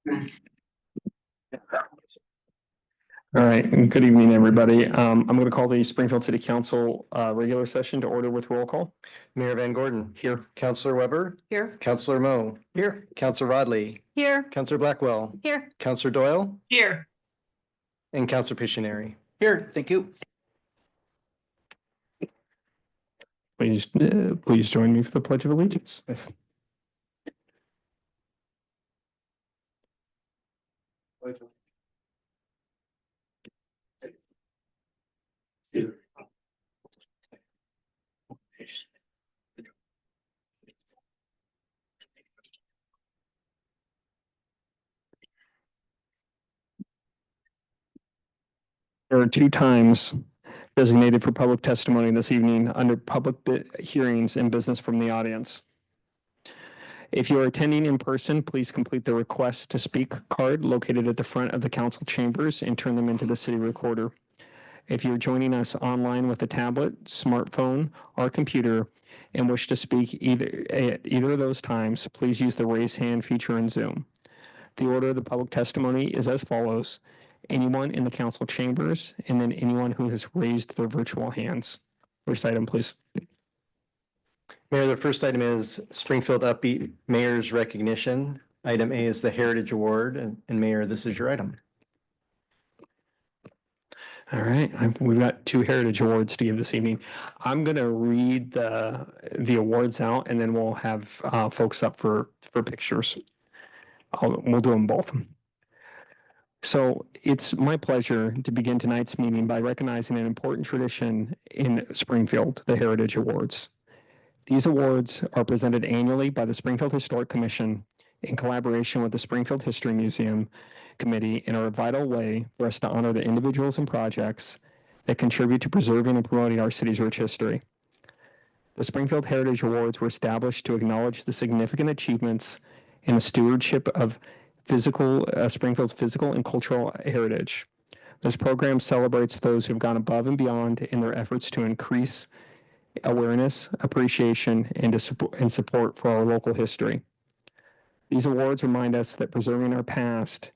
All right, and good evening, everybody. I'm going to call the Springfield City Council regular session to order with roll call. Mayor Van Gordon. Here. Counselor Weber. Here. Counselor Moe. Here. Counselor Rodley. Here. Counselor Blackwell. Here. Counselor Doyle. Here. And Counselor Pictionary. Here. Thank you. Please join me for the Pledge of Allegiance. There are 2 times designated for public testimony this evening under public hearings and business from the audience. If you are attending in person, please complete the request to speak card located at the front of the council chambers and turn them into the city recorder. If you're joining us online with a tablet, smartphone, or computer and wish to speak at either of those times, please use the raise hand feature in Zoom. The order of the public testimony is as follows: anyone in the council chambers, and then anyone who has raised their virtual hands. First item, please. Mayor, the first item is Springfield Upbeat Mayor's Recognition. Item A is the Heritage Award, and Mayor, this is your item. All right, we've got 2 Heritage Awards to give this evening. I'm going to read the awards out, and then we'll have folks up for pictures. We'll do them both. So it's my pleasure to begin tonight's meeting by recognizing an important tradition in Springfield, the Heritage Awards. These awards are presented annually by the Springfield Historic Commission in collaboration with the Springfield History Museum Committee and are a vital way for us to honor the individuals and projects that contribute to preserving and promoting our city's rich history. The Springfield Heritage Awards were established to acknowledge the significant achievements in the stewardship of Springfield's physical and cultural heritage. This program celebrates those who've gone above and beyond in their efforts to increase awareness, appreciation, and support for our local history. These awards remind us that preserving our past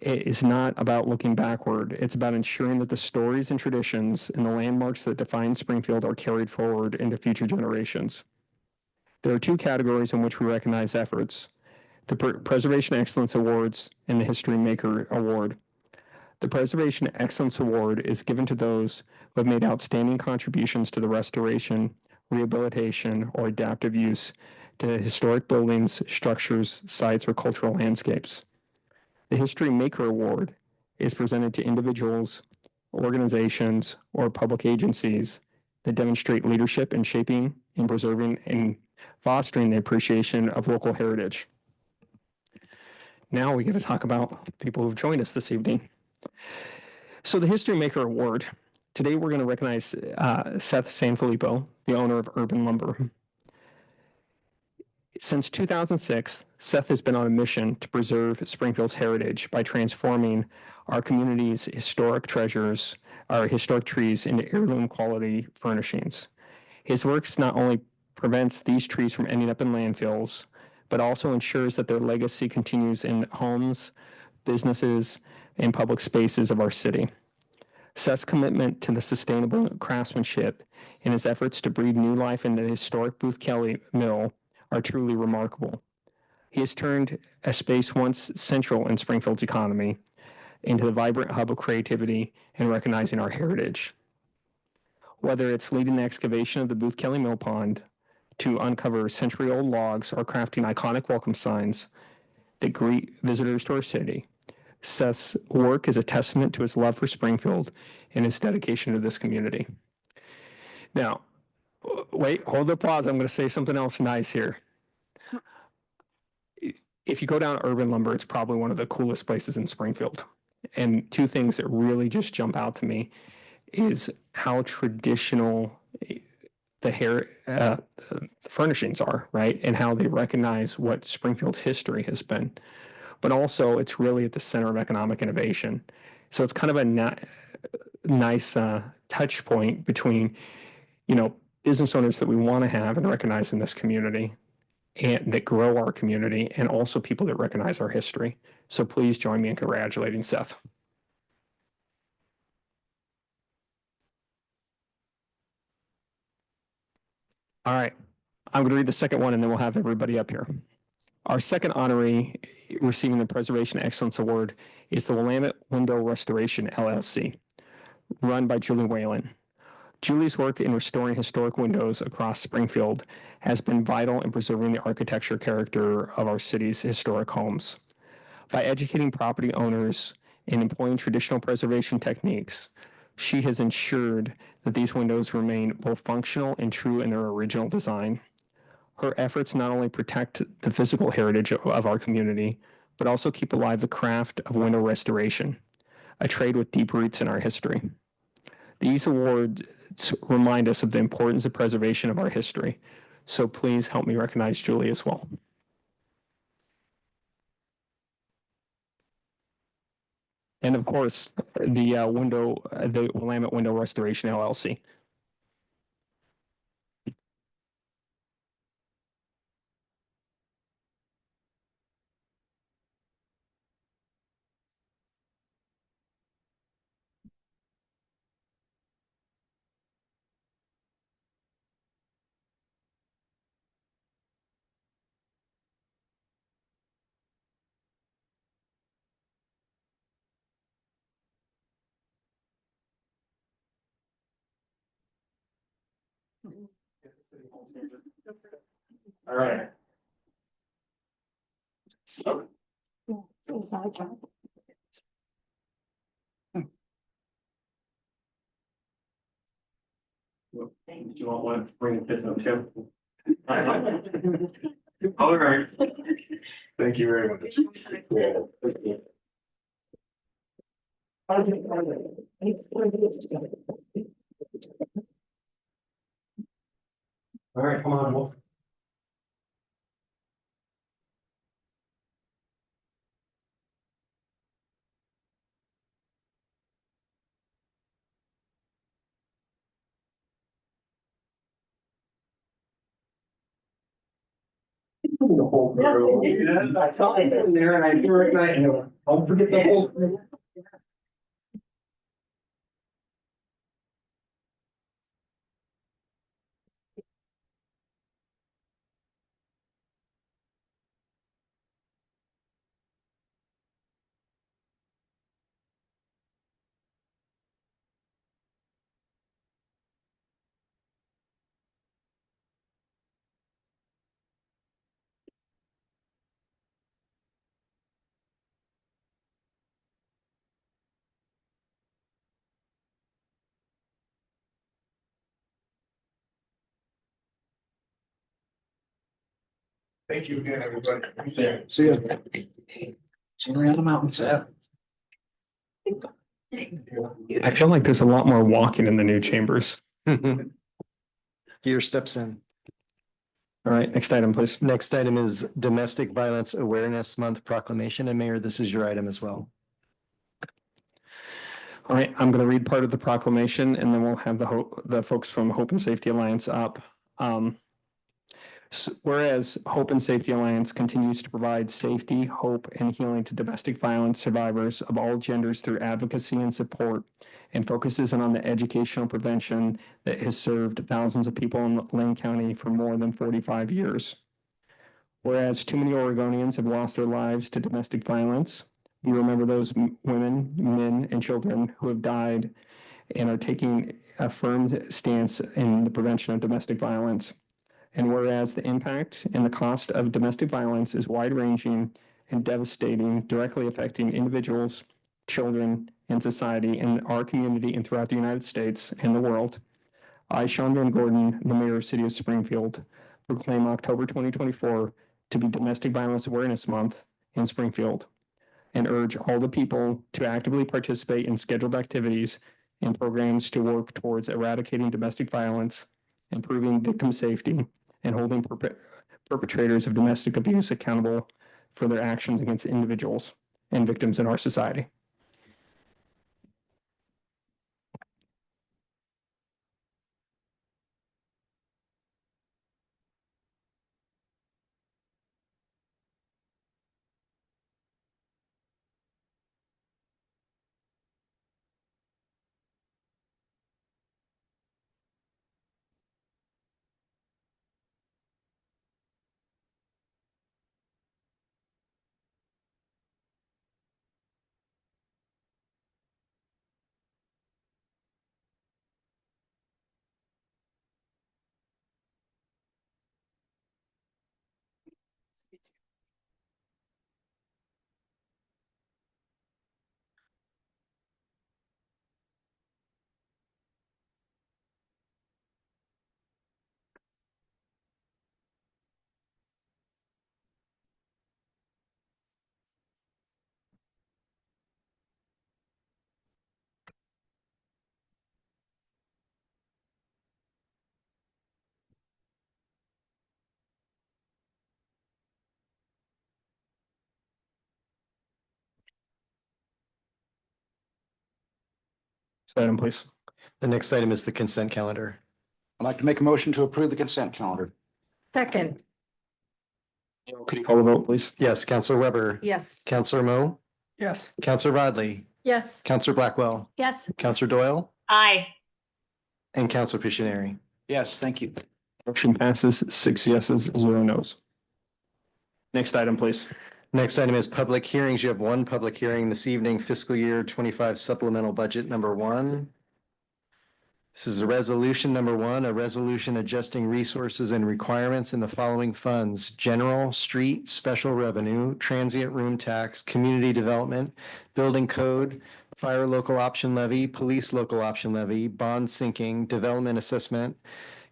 is not about looking backward. It's about ensuring that the stories and traditions and the landmarks that define Springfield are carried forward into future generations. There are 2 categories in which we recognize efforts: the Preservation Excellence Awards and the History Maker Award. The Preservation Excellence Award is given to those who have made outstanding contributions to the restoration, rehabilitation, or adaptive use to historic buildings, structures, sites, or cultural landscapes. The History Maker Award is presented to individuals, organizations, or public agencies that demonstrate leadership in shaping and preserving and fostering the appreciation of local heritage. Now we get to talk about people who've joined us this evening. So the History Maker Award, today we're going to recognize Seth Sanfilippo, the owner of Urban Lumber. Since 2006, Seth has been on a mission to preserve Springfield's heritage by transforming our community's historic treasures, our historic trees, into heirloom quality furnishings. His works not only prevents these trees from ending up in landfills, but also ensures that their legacy continues in homes, businesses, and public spaces of our city. Seth's commitment to the sustainable craftsmanship and his efforts to breathe new life into the historic Booth Kelly Mill are truly remarkable. He has turned a space once central in Springfield's economy into the vibrant hub of creativity and recognizing our heritage. Whether it's leading the excavation of the Booth Kelly Mill Pond to uncover century-old logs or crafting iconic welcome signs that greet visitors to our city, Seth's work is a testament to his love for Springfield and his dedication to this community. Now, wait, hold the pause. I'm going to say something else nice here. If you go down Urban Lumber, it's probably one of the coolest places in Springfield. And 2 things that really just jump out to me is how traditional the furnishings are, right? And how they recognize what Springfield's history has been. But also, it's really at the center of economic innovation. So it's kind of a nice touch point between, business owners that we want to have and recognize in this community, and that grow our community, and also people that recognize our history. So please join me in congratulating Seth. All right, I'm going to read the second one and then we'll have everybody up here. Our second honoree receiving the Preservation Excellence Award is the Willamette Window Restoration LLC, run by Julie Whalen. Julie's work in restoring historic windows across Springfield has been vital in preserving the architecture character of our city's historic homes. By educating property owners and employing traditional preservation techniques, she has ensured that these windows remain both functional and true in their original design. Her efforts not only protect the physical heritage of our community, but also keep alive the craft of window restoration, a trade with deep roots in our history. These awards remind us of the importance of preservation of our history. So please help me recognize Julie as well. And of course, the Willamette Window Restoration LLC. All right. Do you want to bring this up too? All right. Thank you very much. All right, come on, Wolf. The whole crew. Yeah, I saw it in there and I do recognize, don't forget the whole crew. Thank you again, everybody. See you. See you around the mountains. I feel like there's a lot more walking in the new chambers. Gear steps in. All right, next item, please. Next item is Domestic Violence Awareness Month proclamation. And Mayor, this is your item as well. All right, I'm going to read part of the proclamation and then we'll have the folks from Hope and Safety Alliance up. Whereas Hope and Safety Alliance continues to provide safety, hope, and healing to domestic violence survivors of all genders through advocacy and support, and focuses on the educational prevention that has served thousands of people in Lane County for more than 45 years. Whereas too many Oregonians have lost their lives to domestic violence, we remember those women, men, and children who have died and are taking a firm stance in the prevention of domestic violence. And whereas the impact and the cost of domestic violence is wide-ranging and devastating, directly affecting individuals, children, and society in our community and throughout the United States and the world, I, Sean Van Gordon, the Mayor of the City of Springfield, proclaim October 2024 to be Domestic Violence Awareness Month in Springfield, and urge all the people to actively participate in scheduled activities and programs to work towards eradicating domestic violence, improving victim safety, and holding perpetrators of domestic abuse accountable for their actions against individuals and victims in our society. Next item, please. The next item is the consent calendar. I'd like to make a motion to approve the consent calendar. Second. Neil, could you call the vote, please? Yes, Counselor Weber. Yes. Counselor Mo. Yes. Counselor Rodley. Yes. Counselor Blackwell. Yes. Counselor Doyle. Aye. And Counselor Pictionary. Yes, thank you. Motion passes 6 yeses, 0 nos. Next item, please. Next item is public hearings. You have one public hearing this evening, fiscal year 25 supplemental budget number 1. This is a resolution number 1, a resolution adjusting resources and requirements in the following funds: general, street, special revenue, transient room tax, community development, building code, fire local option levy, police local option levy, bond sinking, development assessment,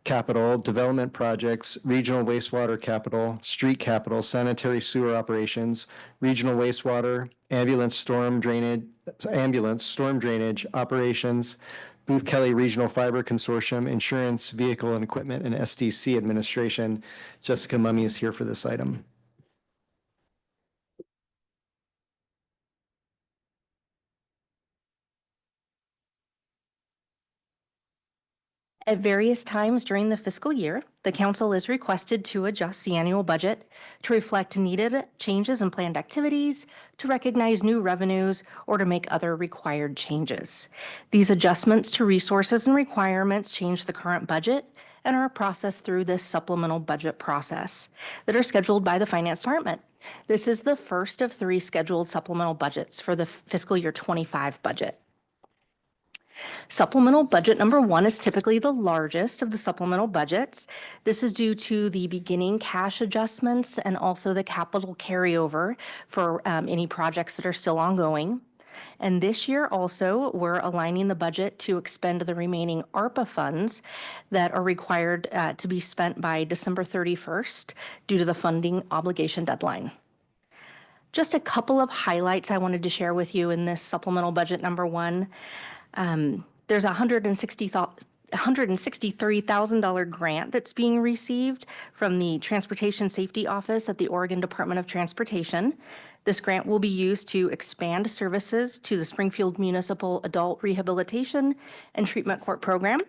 capital, development projects, regional wastewater capital, street capital, sanitary sewer operations, regional wastewater, ambulance storm drainage, operations, Booth Kelly Regional Fiber Consortium, insurance, vehicle and equipment, and SDC administration. Jessica Mummy is here for this item. At various times during the fiscal year, the council is requested to adjust the annual budget to reflect needed changes in planned activities, to recognize new revenues, or to make other required changes. These adjustments to resources and requirements change the current budget and are processed through this supplemental budget process that are scheduled by the Finance Department. This is the first of 3 scheduled supplemental budgets for the fiscal year 25 budget. Supplemental budget number 1 is typically the largest of the supplemental budgets. This is due to the beginning cash adjustments and also the capital carryover for any projects that are still ongoing. And this year also, we're aligning the budget to expend the remaining ARPA funds that are required to be spent by December 31st due to the funding obligation deadline. Just a couple of highlights I wanted to share with you in this supplemental budget number 1. There's a $163,000 grant that's being received from the Transportation Safety Office at the Oregon Department of Transportation. This grant will be used to expand services to the Springfield Municipal Adult Rehabilitation and Treatment Court Program.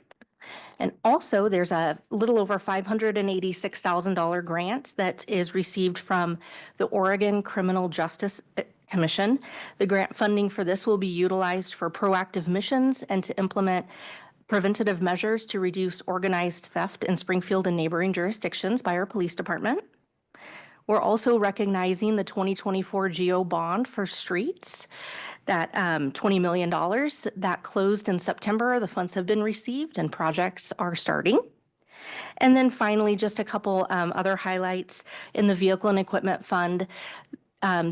And also, there's a little over $586,000 grant that is received from the Oregon Criminal Justice Commission. The grant funding for this will be utilized for proactive missions and to implement preventative measures to reduce organized theft in Springfield and neighboring jurisdictions by our police department. We're also recognizing the 2024 GEO bond for streets, that $20 million that closed in September. The funds have been received and projects are starting. And then finally, just a couple other highlights in the Vehicle and Equipment Fund.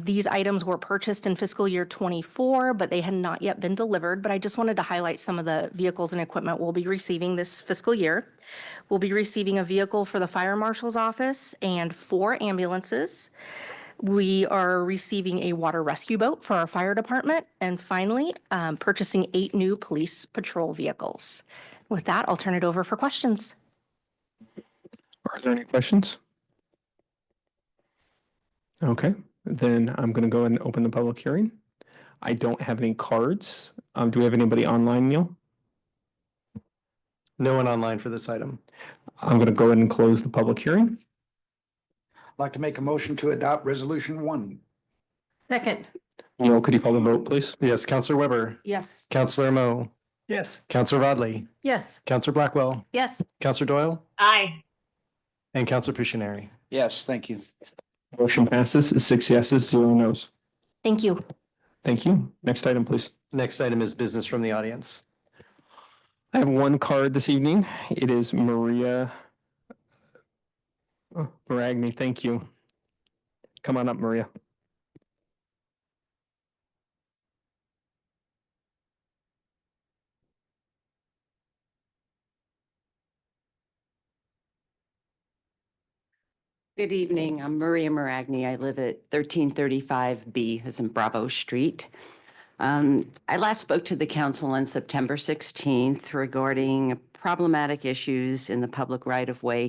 These items were purchased in fiscal year 24, but they had not yet been delivered. But I just wanted to highlight some of the vehicles and equipment we'll be receiving this fiscal year. We'll be receiving a vehicle for the Fire Marshal's office and 4 ambulances. We are receiving a water rescue boat for our fire department. And finally, purchasing 8 new police patrol vehicles. With that, I'll turn it over for questions. Are there any questions? Okay, then I'm going to go ahead and open the public hearing. I don't have any cards. Do we have anybody online, Neil? No one online for this item. I'm going to go ahead and close the public hearing. I'd like to make a motion to adopt resolution 1. Second. Neil, could you call the vote, please? Yes, Counselor Weber. Yes. Counselor Mo. Yes. Counselor Rodley. Yes. Counselor Blackwell. Yes. Counselor Doyle. Aye. And Counselor Pictionary. Yes, thank you. Motion passes 6 yeses, 0 nos. Thank you. Thank you. Next item, please. Next item is business from the audience. I have one card this evening. It is Maria Maragni. Thank you. Come on up, Maria. Good evening. I'm Maria Maragni. I live at 1335B, as in Bravo Street. I last spoke to the council on September 16th regarding problematic issues in the public right-of-way,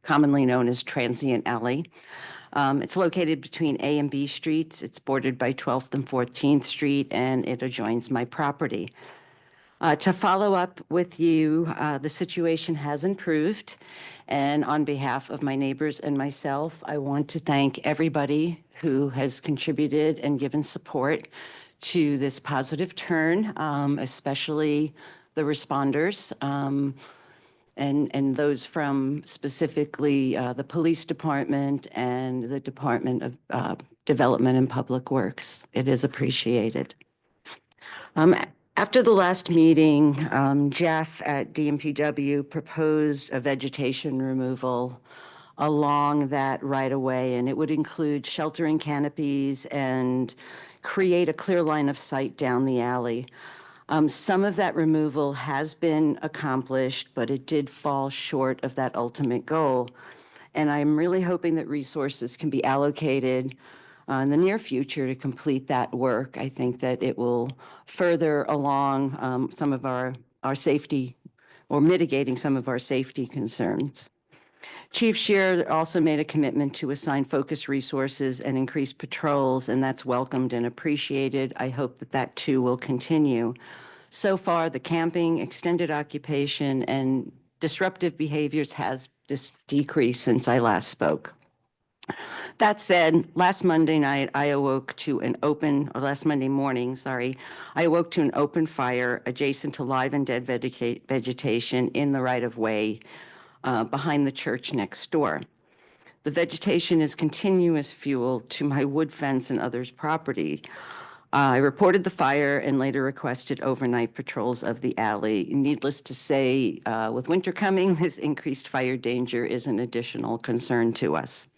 commonly known as Transient Alley. It's located between A and B streets. It's bordered by 12th and 14th Street, and it adjoins my property. To follow up with you, the situation has improved. And on behalf of my neighbors and myself, I want to thank everybody who has contributed and given support to this positive turn, especially the responders and those from specifically the police department and the Department of Development and Public Works. It is appreciated. After the last meeting, Jeff at DMPW proposed a vegetation removal along that right of way, and it would include sheltering canopies and create a clear line of sight down the alley. Some of that removal has been accomplished, but it did fall short of that ultimate goal. And I'm really hoping that resources can be allocated in the near future to complete that work. I think that it will further along some of our safety or mitigating some of our safety concerns. Chief Scheer also made a commitment to assign focused resources and increase patrols, and that's welcomed and appreciated. I hope that that too will continue. So far, the camping, extended occupation, and disruptive behaviors has decreased since I last spoke. That said, last Monday morning, I awoke to an open fire adjacent to live and dead vegetation in the right-of-way behind the church next door. The vegetation is continuous fuel to my wood fence and others' property. I reported the fire and later requested overnight patrols of the alley. Needless to say, with winter coming, this increased fire danger is an additional concern to us.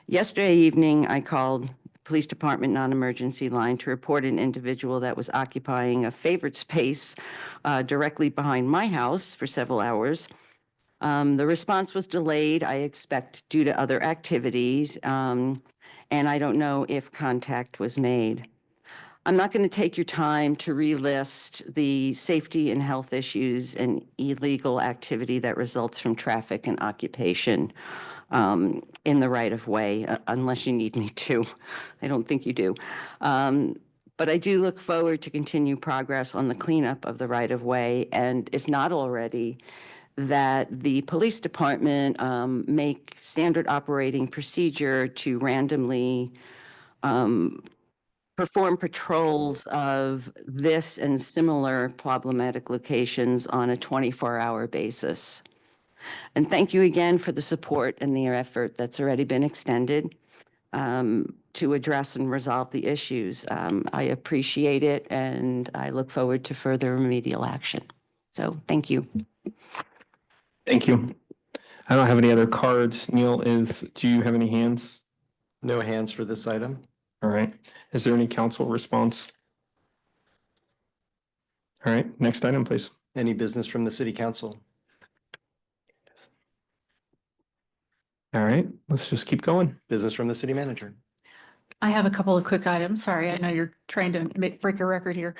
Yesterday evening, I called the police department non-emergency line to report an individual that was occupying a favored space directly behind my house for several hours. The response was delayed, I expect, due to other activities, and I don't know if contact was made. I'm not going to take your time to relist the safety and health issues and illegal activity that results from traffic and occupation in the right-of-way, unless you need me to. I don't think you do. But I do look forward to continue progress on the cleanup of the right-of-way, and if not already, that the police department make standard operating procedure to randomly perform patrols of this and similar problematic locations on a 24-hour basis. And thank you again for the support and the effort that's already been extended to address and resolve the issues. I appreciate it, and I look forward to further remedial action. So thank you. Thank you. I don't have any other cards. Neil, do you have any hands? No hands for this item. All right. Is there any council response? All right, next item, please. Any business from the city council? All right, let's just keep going. Business from the city manager? I have a couple of quick items. Sorry, I know you're trying to break a record here.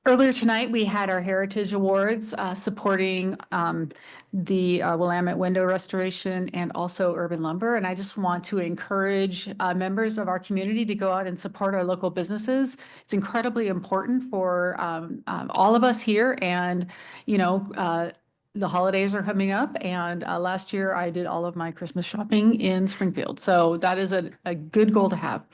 Earlier tonight, we had our Heritage Awards supporting the Willamette window restoration and also urban lumber. And I just want to encourage members of our community to go out and support our local businesses. It's incredibly important for all of us here. And, you know, the holidays are coming up, and last year I did all of my Christmas shopping in Springfield. So that is a good goal to have.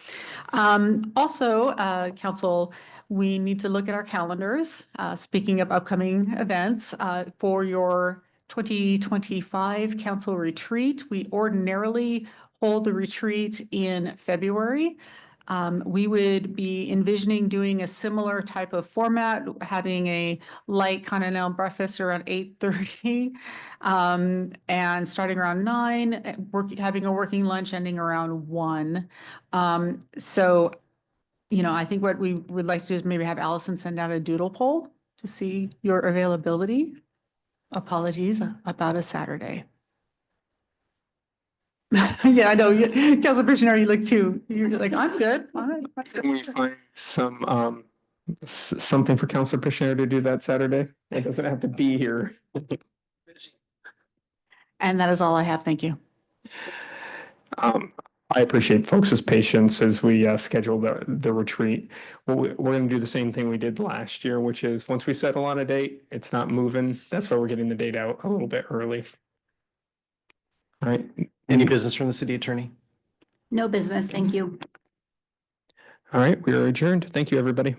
Also, council, we need to look at our calendars. Speaking of upcoming events, for your 2025 council retreat, we ordinarily hold the retreat in February. We would be envisioning doing a similar type of format, having a light continental breakfast around 8:30. And starting around 9, having a working lunch ending around 1. So, I think what we would like to do is maybe have Allison send out a doodle poll to see your availability. Apologies about a Saturday. Yeah, I know. Council Pictionary, you look too. You're like, I'm good. All right, that's Can we good. find some, something for Counselor Pictionary to do that Saturday? It doesn't have to be here. And that is all I have. Thank you. I appreciate folks' patience as we schedule the retreat. We're going to do the same thing we did last year, which is once we settle on a date, it's not moving. That's why we're getting the date out a little bit early. All right. Any business from the city attorney? No business, thank you. All right, we are adjourned. Thank you, everybody.